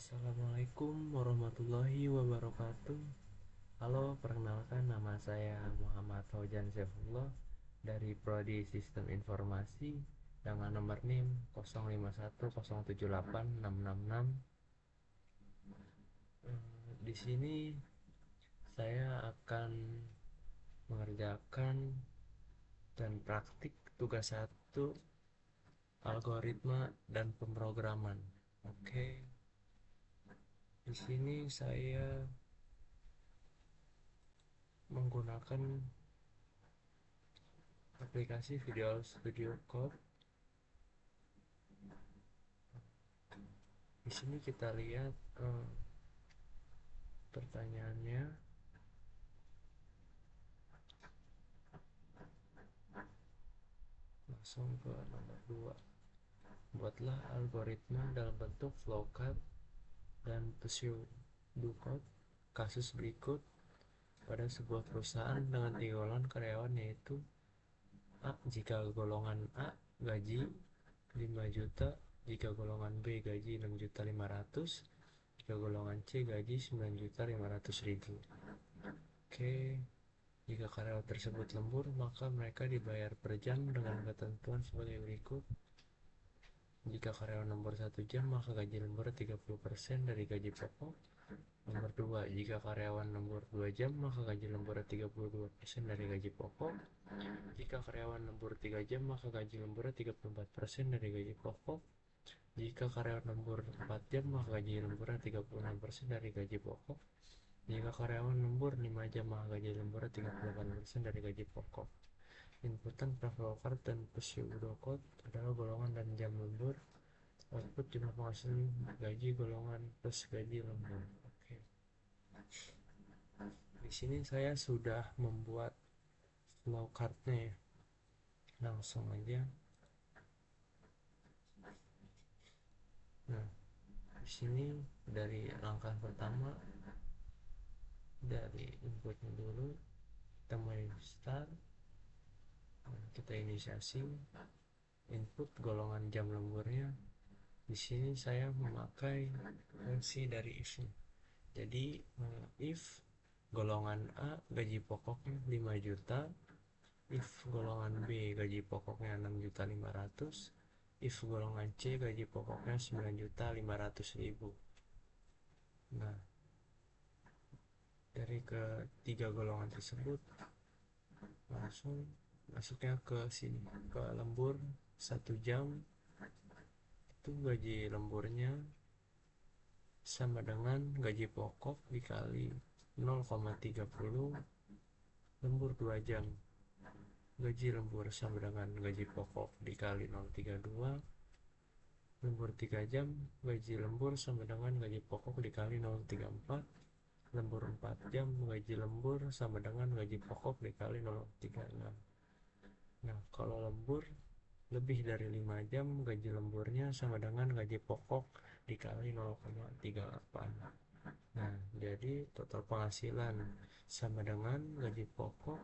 Assalamualaikum warahmatullahi wabarakatuh. Halo, perkenalkan nama saya Muhammad Fauzan Saifullah dari Prodi Sistem Informasi dengan nomor NIM 0510786666. Di sini saya akan mengerjakan dan praktik tugas satu algoritma dan pemrograman. Oke, di sini saya menggunakan aplikasi Visual Studio Code. Di sini kita lihat pertanyaannya. Langsung ke nomor 2. Buatlah algoritma dalam bentuk flowchart dan pseudocode kasus berikut pada sebuah perusahaan dengan 3 golongan karyawan, yaitu A. Jika golongan A gaji 5 juta, jika golongan B gaji 6.500.000, jika golongan C gaji 9.500.000. Oke, jika karyawan tersebut lembur, maka mereka dibayar per jam dengan ketentuan sebagai berikut. Jika karyawan lembur 1 jam, maka gaji lembur 30% dari gaji pokok. Nomor 2, jika karyawan lembur 2 jam, maka gaji lembur 32% dari gaji pokok. Jika karyawan lembur 3 jam, maka gaji lembur 34% dari gaji pokok. Jika karyawan lembur 4 jam, maka gaji lembur 36% dari gaji pokok. Jika karyawan lembur 5 jam, maka gaji lembur 38% dari gaji pokok. Inputan flowchart dan pseudocode adalah golongan dan jam lembur. Output jumlah penghasilan gaji golongan plus gaji lembur. Oke. Di sini saya sudah membuat flowchartnya ya. Langsung aja. Nah, di sini dari langkah pertama, dari inputnya dulu, kita mulai start. Kita inisiasi input golongan jam lemburnya. Di sini saya memakai fungsi dari if. Jadi if golongan A gaji pokoknya 5 juta, if golongan B gaji pokoknya 6.500.000, if golongan C gaji pokoknya 9.500.000. Nah, dari ketiga golongan tersebut langsung masuknya ke sini, ke lembur 1 jam. Itu gaji lemburnya sama dengan gaji pokok dikali 0,30 lembur 2 jam. Gaji lembur sama dengan gaji pokok dikali 0,32 lembur 3 jam. Gaji lembur sama dengan gaji pokok dikali 0,34 lembur 4 jam. Gaji lembur sama dengan gaji pokok dikali 0,36. Nah, kalau lembur lebih dari 5 jam, gaji lemburnya sama dengan gaji pokok dikali 0,38. Nah, jadi total penghasilan sama dengan gaji pokok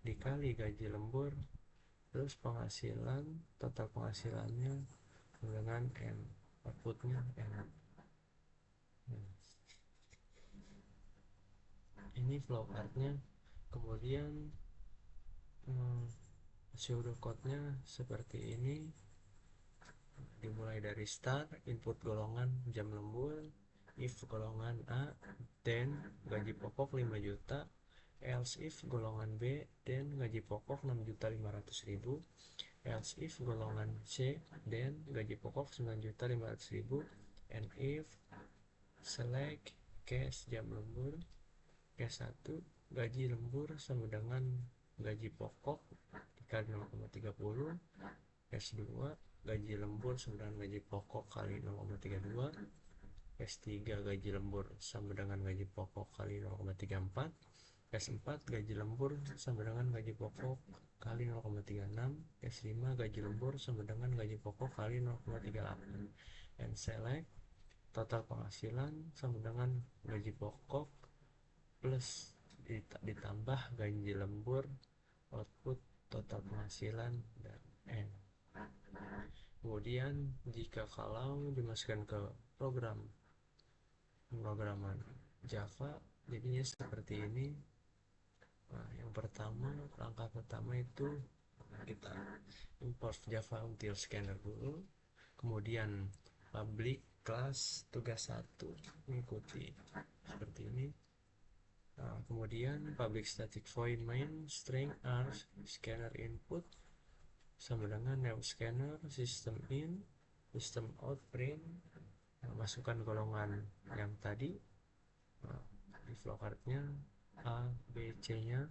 dikali gaji lembur, terus penghasilan, total penghasilannya dengan N, outputnya N. Nah, ini flowchartnya. Kemudian pseudocode-nya seperti ini. Dimulai dari start, input golongan jam lembur, if golongan A, then gaji pokok 5 juta, else if golongan B, then gaji pokok 6.500.000, else if golongan C, then gaji pokok 9.500.000, and if select case jam lembur. Case 1, gaji lembur sama dengan gaji pokok dikali 0,30. Case 2, gaji lembur sama dengan gaji pokok kali 0,32. Case 3, gaji lembur sama dengan gaji pokok kali 0,34. Case 4, gaji lembur sama dengan gaji pokok kali 0,36. Case 5, gaji lembur sama dengan gaji pokok kali 0,38. And select total penghasilan sama dengan gaji pokok plus ditambah gaji lembur, output total penghasilan, dan N. Kemudian jika kalau dimasukkan ke program pemrograman Java jadinya seperti ini. Nah, yang pertama, langkah pertama itu kita import Java util scanner dulu, kemudian public class tugas 1 mengikuti seperti ini. Nah, kemudian public static void main string r scanner input sama dengan new scanner system in system out print. Nah, masukkan golongan yang tadi. Nah, di flowchartnya A, B, C nya,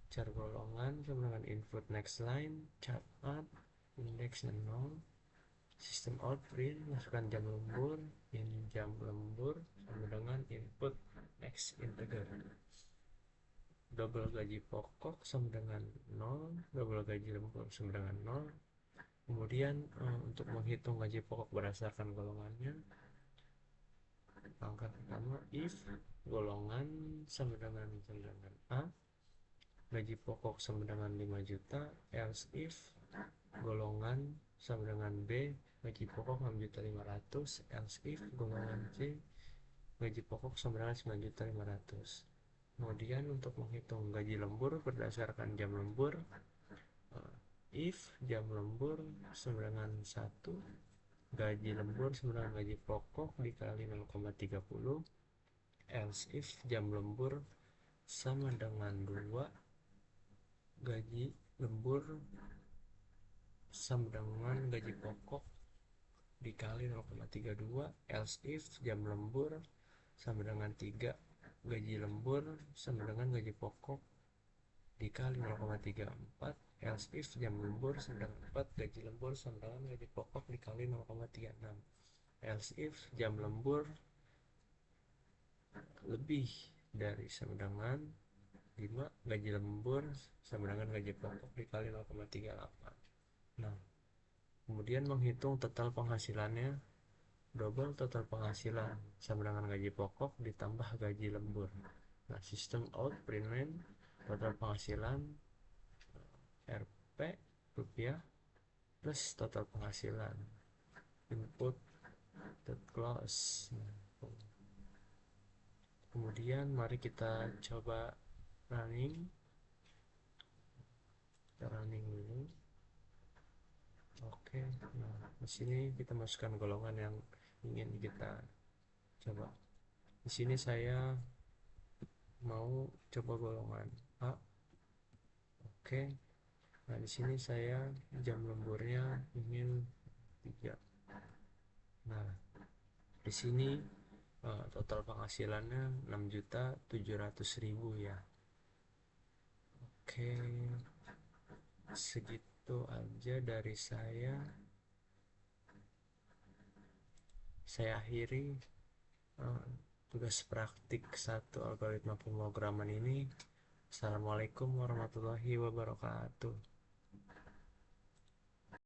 char golongan sama dengan input next line, chart add, index 0, system out print, masukkan jam lembur, in jam lembur sama dengan input next integer. Double gaji pokok sama dengan 0, double gaji lembur sama dengan 0. Kemudian untuk menghitung gaji pokok berdasarkan golongannya, langkah pertama if golongan sama dengan A, gaji pokok sama dengan 5 juta, else if golongan sama dengan B, gaji pokok 6.500.000, else if golongan C, gaji pokok sama dengan 9.500.000. Kemudian untuk menghitung gaji lembur berdasarkan jam lembur, if jam lembur sama dengan 1, gaji lembur sama dengan gaji pokok dikali 0,30, else if jam lembur sama dengan 2, gaji lembur sama dengan gaji pokok dikali 0,32, else if jam lembur sama dengan 3, gaji lembur sama dengan gaji pokok dikali 0,34, else if jam lembur sama dengan 4, gaji lembur sama dengan gaji pokok dikali 0,36, else if jam lembur lebih dari sama dengan 5, gaji lembur sama dengan gaji pokok dikali 0,38. Nah, kemudian menghitung total penghasilannya, double total penghasilan sama dengan gaji pokok ditambah gaji lembur. Nah, sistem out print main total penghasilan Rp rupiah plus total penghasilan input dot close. Kemudian mari kita coba running. Kita running dulu. Oke, nah di sini kita masukkan golongan yang ingin kita coba. Di sini saya mau coba golongan A. Oke. Nah, di sini saya jam lemburnya ingin 3. Nah, di sini total penghasilannya 6.700.000 ya. Oke. Segitu aja dari saya. Saya akhiri tugas praktik 1 algoritma pemrograman ini. Assalamualaikum warahmatullahi wabarakatuh.